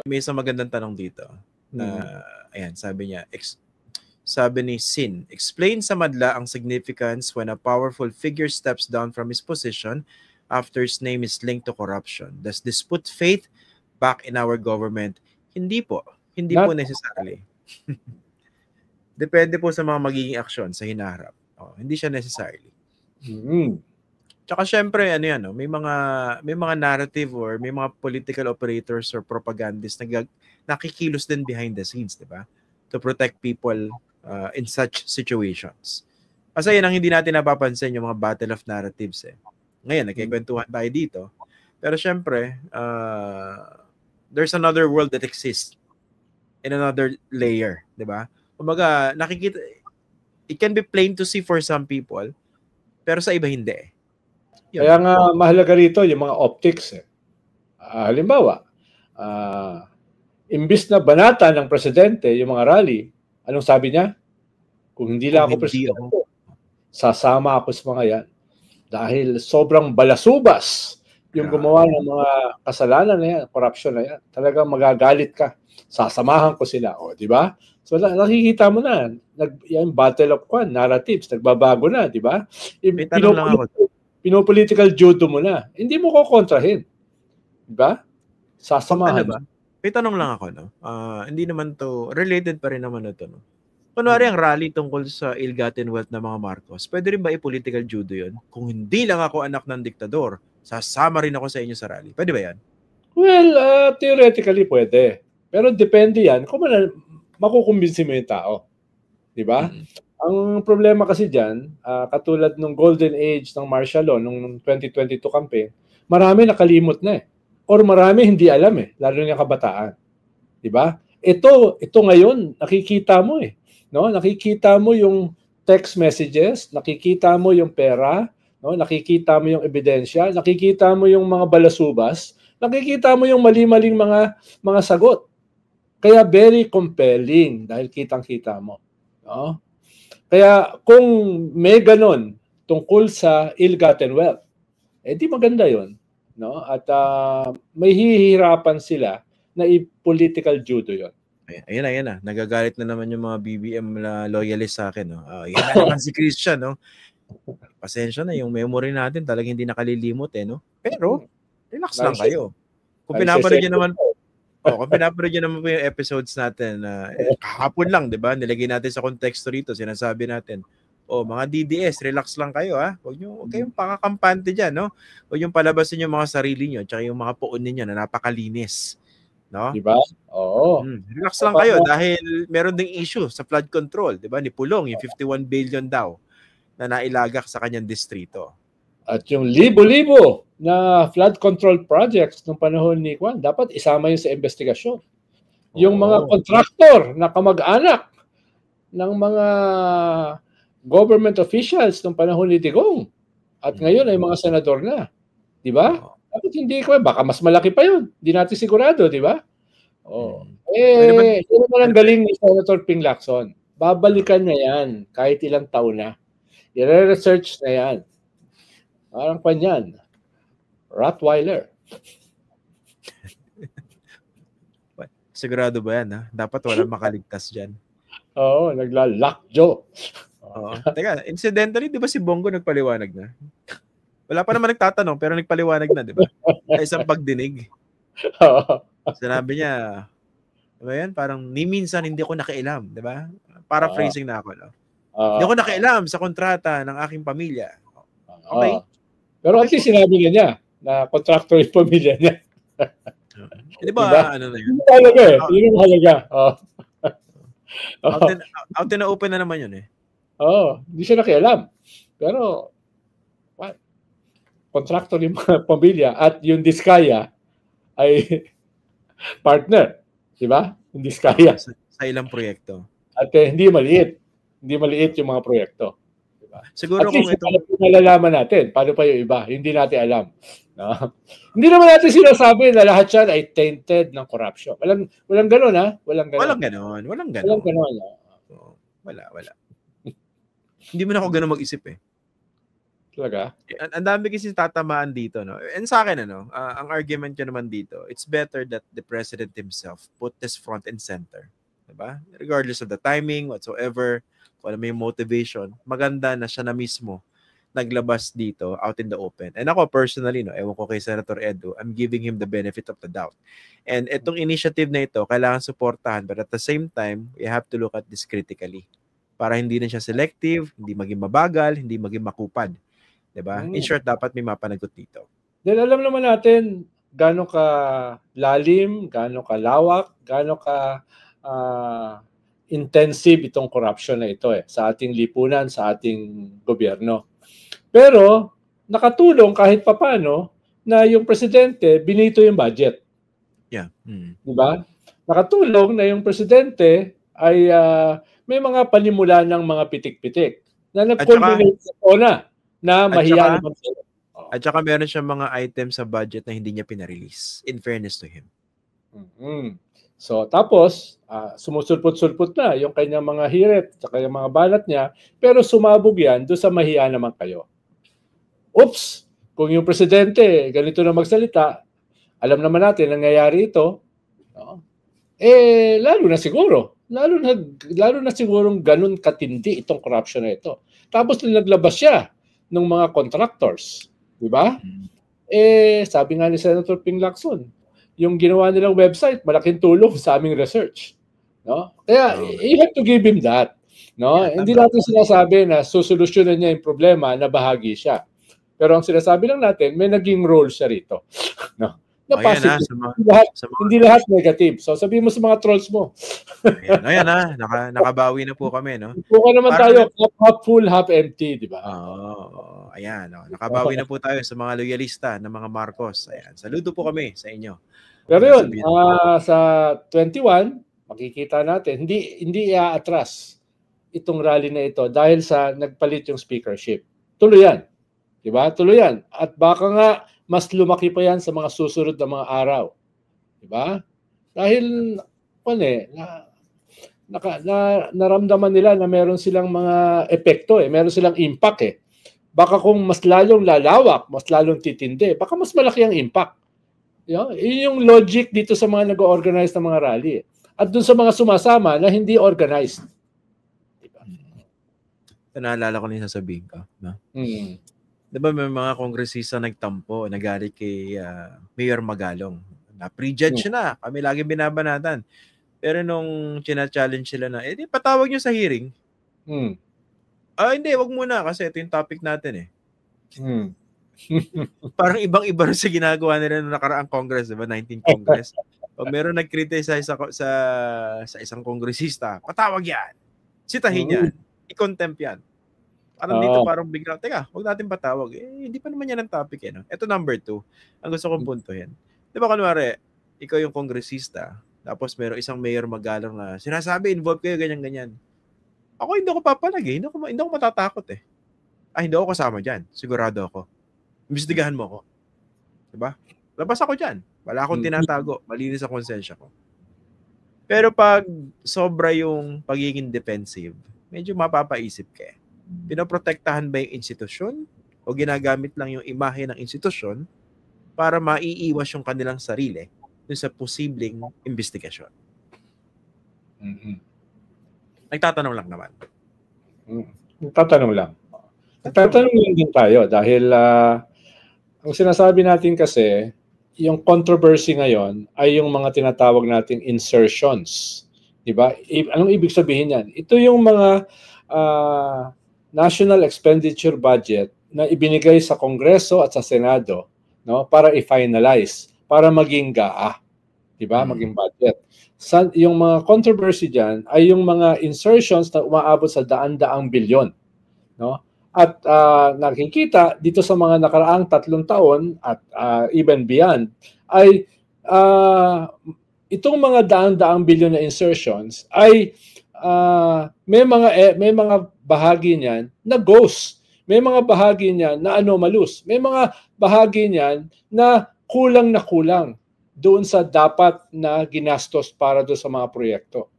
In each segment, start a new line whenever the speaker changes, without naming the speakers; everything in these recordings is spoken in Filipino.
may isang magandang tanong dito na ayan, sabi niya, sabi ni Sin, explain sa madla ang significance when a powerful figure steps down from his position after his name is linked to corruption. Does this put faith back in our government? Hindi po. Hindi po necessarily. Depende po sa mga magiging aksyon sa hinaharap. Hindi siya necessarily. Tsaka syempre, ano yan, may mga narrative or may mga political operators or propagandists na nakikilos din behind the scenes, di ba? To protect people in such situations. Kasi yan ang hindi natin napapansin, yung mga battle of narratives eh. Ngayon, nagkikwentuhan tayo dito. Pero syempre, there's another world that exists in another layer, di ba? Kumbaga, nakikita, it can be plain to see for some people, pero sa iba hindi eh. Yun.
Kaya nga mahalaga rito yung mga optics eh. Halimbawa, imbis na banata ng presidente yung mga rally, anong sabi niya? Kung hindi lang ako presidente, sasama ako sa mga yan. Dahil sobrang balasubas yung gumawa ng mga kasalanan na yan, corruption na yan. Talagang magagalit ka. Sasamahan ko sila. O, di ba? So, nakikita mo na, yung battle of narratives, nagbabago na, di ba? Pinopolitical judo mo na. Hindi mo ko kontrahin. Di ba? Sasamahan.
Ano ba? May tanong lang ako, no? Hindi naman to, related pa rin naman na to, no? Kunwari ang rally tungkol sa ill-gotten wealth ng mga Marcos, pwede rin ba i-political judo yun? Kung hindi lang ako anak ng diktador, sasama rin ako sa inyo sa rally. Pwede ba yan?
Well, theoretically pwede. Pero depende yan kung makukumbinsi mo yung tao. Di ba? Ang problema kasi dyan, katulad ng golden age ng martial law nung 2022 campaign, marami nakalimot na eh. Or marami hindi alam eh, lalo na yung kabataan. Di ba? Ito ngayon, nakikita mo eh. No? Nakikita mo yung text messages, nakikita mo yung pera, no? Nakikita mo yung ebidensya, nakikita mo yung mga balasubas, nakikita mo yung mali-maling mga sagot. Kaya very compelling dahil kitang-kita mo. No? Kaya kung may ganon tungkol sa ill-gotten wealth, di maganda yon, no? At may hihirapan sila na i-political judo yon.
Ayan na. Nagagalit na naman yung mga BBM na loyalist sa akin. No? Yan na naman si Christian. No? Pasensya na, yung memory natin talagang hindi nakalilimot. No? Pero, relax lang kayo. Kung pinapanood nyo naman, kung pinapanood nyo naman po yung episodes natin, kahapon lang, di ba? Nilagay natin sa konteksto rito, sinasabi natin, mga DDS, relax lang kayo, ha? Huwag kayong pakakampante dyan, no? Huwag yung palabasin yung mga sarili nyo, tsaka yung mga poon ninyo na napakalinis. No?
Diba? Oo.
Relax lang kayo dahil meron ding issue sa flood control, 'di ba? Ni Pulong, yung 51 billion daw na nailagak sa kanyang distrito.
At yung libo-libo na flood control projects nung panahon ni Juan, dapat isama yun sa investigasyon. Yung mga contractor na kamag-anak ng mga government officials nung panahon ni Digong at ngayon ay mga senador na. 'Di ba? Dapat hindi ko, baka mas malaki pa yun. Hindi natin sigurado, di ba? Yun naman ang galing ni Senator Ping Lacson. Babalikan niya yan kahit ilang taon na. I-research na yan. Parang panyan. Rottweiler.
Sigurado ba yan, ha? Dapat walang makaligtas dyan.
Oo, nagla-lockjaw.
Teka, incidentally, di ba si Bongo nagpaliwanag na? Wala pa naman nagtatanong, pero nagpaliwanag na, di ba? Sa isang pagdinig. Sinabi niya, diba yan? Parang, ni minsan hindi ako nakialam, di ba? Paraphrasing na ako, no? Hindi ako nakialam sa kontrata ng aking pamilya. Okay.
Pero at least sinabi niya na contractor yung pamilya niya.
Di ba, ano na yun?
Yun halaga eh. Yun halaga.
Out na open na naman yun eh.
Hindi siya nakialam. Pero, contractor yung mga pamilya at yung Diskaya ay partner. Di ba? Yung Diskaya.
Sa ilang proyekto.
At hindi maliit. Hindi maliit yung mga proyekto. Diba?
Siguro
at
kung ito...
nalalaman natin, paano pa yung iba? Hindi natin alam. No? Hindi naman natin sinasabi na lahat yan ay tainted ng corruption. Walang ganun, ha? Walang ganun.
Walang ganun.
Wala.
Wala. Hindi mo na ako ganun mag-isip eh.
Talaga?
Ang dami kasi tatamaan dito, no? And sa akin, ang argument ko naman dito, it's better that the president himself put this front and center. Diba? Regardless of the timing, whatsoever, kung ano may motivation, maganda na siya na mismo naglabas dito out in the open. And ako personally, ewan ko kay Senator Edu, I'm giving him the benefit of the doubt. And itong initiative na ito, kailangan suportahan, but at the same time, we have to look at this critically para hindi na siya selective, hindi maging mabagal, hindi maging makupad. Diba? In short, dapat may mapanagot dito.
Dahil alam naman natin gaano ka lalim, gaano ka lawak, gaano ka intensive itong corruption na ito sa ating lipunan, sa ating gobyerno. Pero nakatulong kahit papano na yung presidente binito yung budget.
Yeah.
Diba? Nakatulong na yung presidente ay may mga panimula ng mga pitik-pitik na nag-culminate na mahiya naman sila.
At saka meron siyang mga items sa budget na hindi niya pinarelease, in fairness to him.
So, tapos, sumusulpot-sulpot na yung kanyang mga hirit at yung mga balat niya, pero sumabog yan doon sa mahiya naman kayo. Oops! Kung yung presidente ganito na magsalita, alam naman natin nangyayari ito, lalo na siguro. Lalo na sigurong ganun katindi itong corruption na ito. Tapos naglabas siya ng mga contractors. Diba? Sabi nga ni Senator Ping Lacson, yung ginawa nilang website, malaking tulong sa aming research. No? Kaya, you have to give him that. No? Hindi natin sinasabi na susolusyonan niya yung problema na bahagi siya. Pero ang sinasabi lang natin, may naging role siya rito. No? Na positive. Hindi lahat negative. So sabihin mo sa mga trolls mo.
Ayan nakabawi na po kami, no?
Buka naman tayo, half full, half empty, di ba?
Ayan, nakabawi na po tayo sa mga loyalista ng mga Marcos. Ayan, saludo po kami sa inyo.
Pero yun, sa 21, makikita natin, hindi i-atras itong rally na ito dahil sa nagpalit yung speakership. Tuloy yan. Diba? Tuloy yan. At baka nga, mas lumaki pa yan sa mga susunod na mga araw. Diba? Dahil, naramdaman nila na meron silang mga epekto, meron silang impact. Baka kung mas lalong lalawak, mas lalong titindi, baka mas malaki ang impact. Yun yung logic dito sa mga nag-organize ng mga rally. At dun sa mga sumasama na hindi organized. Diba?
Naalala ko na yung sasabihin ko. No? Diba may mga kongresista nagtampo, nagalit kay Mayor Magalong. Na-prejudge na. Kami lagi binabanatan. Pero nung china-challenge sila na, di patawag nyo sa hearing. Hindi, wag muna kasi ito yung topic natin Parang ibang-iba rin sa ginagawa nila nung nakaraang Congress, diba? 19th Congress. Pag meron nag-criticize sa isang kongresista, patawag yan. Sitahin yan. I-contempt yan. Parang dito parang bigla, teka, huwag natin patawag. Hindi pa naman yan ang topic. No? Ito number 2. Ang gusto kong puntuhin. Di ba kunwari, ikaw yung kongresista, tapos meron isang mayor Magalong na sinasabi, involve kayo, ganyan-ganyan. Ako hindi ako papalag Hindi ako matatakot Hindi ako kasama dyan. Sigurado ako. Imbestigahan mo ako. Diba? Labas ako dyan. Wala akong tinatago. Malinis ang konsensya ko. Pero pag sobra yung pagiging defensive, medyo mapapaisip ka pinoprotektahan ba yung institusyon o ginagamit lang yung imahe ng institusyon para maiiwas yung kanilang sarili dun sa posibleng investigasyon? Nagtatanong lang naman.
Nagtatanong lang din tayo dahil ang sinasabi natin kasi yung controversy ngayon ay yung mga tinatawag nating insertions. Diba? Anong ibig sabihin yan? Ito yung mga national expenditure budget na ibinigay sa Kongreso at sa Senado, no, para i-finalize, para maging GAA, 'di ba? Maging budget. Yung mga controversy diyan ay yung mga insertions na umaabot sa daan-daang bilyon, no? At nakikita dito sa mga nakaraang 3 taon at even beyond ay itong mga daan-daang bilyon na insertions ay may mga bahagi niyan na ghost. May mga bahagi niyan na anomalous. May mga bahagi niyan na kulang doon sa dapat na ginastos para doon sa mga proyekto.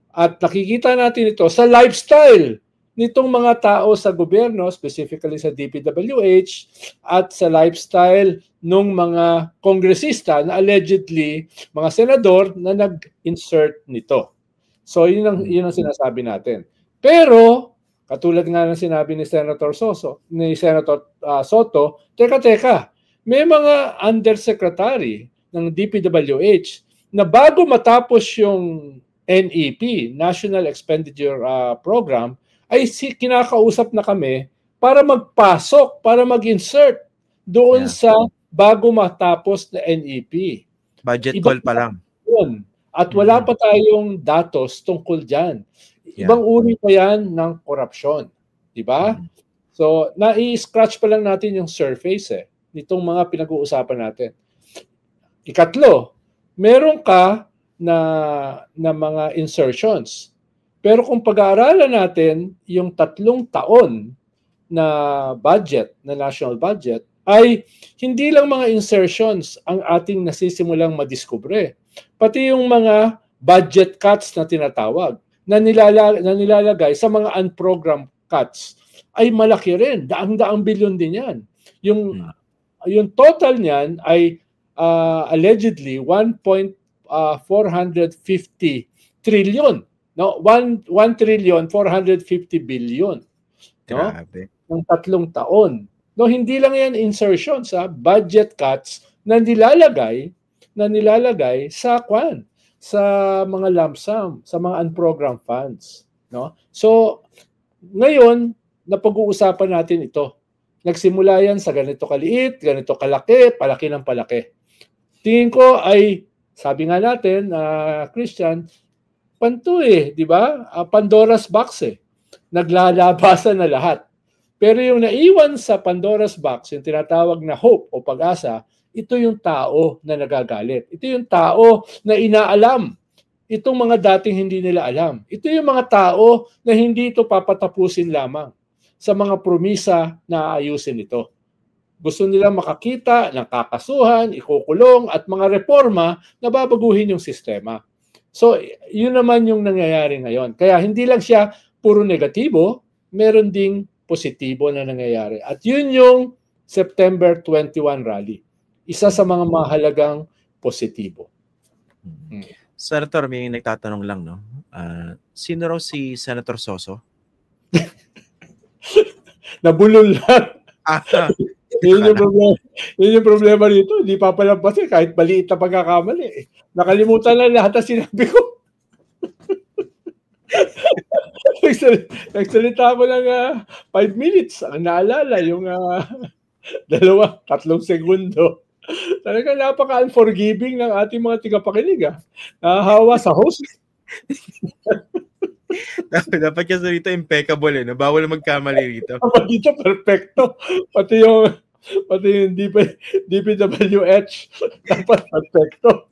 At nakikita natin ito sa lifestyle nitong mga tao sa gobyerno, specifically sa DPWH at sa lifestyle ng mga kongresista na allegedly mga senador na nag-insert nito. So yun ang sinasabi natin. Pero katulad nga ng sinabi ni Senator Soto, teka, may mga undersecretary ng DPWH na bago matapos yung NEP, National Expenditure Program, ay kinakausap na kami para magpasok, para mag-insert doon sa bago matapos na NEP.
Budget call pa lang.
Yun. At wala pa tayong datos tungkol dyan. Ibang uri pa yan ng korupsyon. Diba? So, nai-scratch pa lang natin yung surface nitong mga pinag-uusapan natin. Ikatlo, meron ka na mga insertions. Pero kung pag-aaralan natin yung 3 taon na budget, na national budget, ay hindi lang mga insertions ang ating nasisimulang madiskubre. Pati yung mga budget cuts na tinatawag, na nilalagay sa mga unprogrammed cuts, ay malaki rin. Daang-daang bilyon din yan. Yung total niyan ay allegedly 1.450 trillion. No, 1,450 billion. No? Ng 3 taon. No, hindi lang yan insertions, budget cuts na nilalagay sa mga lump sum, sa mga unprogrammed funds, no? So, ngayon napag-uusapan natin ito. Nagsimula yan sa ganito kaliit, ganito kalaki, palaki ng palaki. Tingin ko ay, sabi nga natin, Christian, panto di ba? Pandora's box Naglalabasan na lahat. Pero yung naiwan sa Pandora's box, yung tinatawag na hope o pag-asa, ito yung tao na nagagalit. Ito yung tao na inaalam. Itong mga dating hindi nila alam. Ito yung mga tao na hindi ito papatapusin lamang sa mga promisa na ayusin ito. Gusto nila makakita ng kakasuhan, ikukulong at mga reforma na babaguhin yung sistema. So, yun naman yung nangyayari ngayon. Kaya hindi lang siya puro negatibo, meron ding positibo na nangyayari. At yun yung September 21 rally. Isa sa mga mahalagang positibo.
Senator, may nagtatanong lang, no? Sino raw si Senator Soso?
Nabulol lang. Yun yung problema rito. Hindi papalampasin kahit maliit na pagkakamali. Nakalimutan lang lahat ang sinabi ko. Nagsalita mo lang 5 minutes. Ang naalala yung 2-3 segundo. Talaga napaka-unforgiving ng ating mga tigapakinig. Nahahawa sa host.
Dapat kasi rito impeccable no? Bawal magkamali rito.
Dito perfecto. Pati yung DPWH dapat perfecto.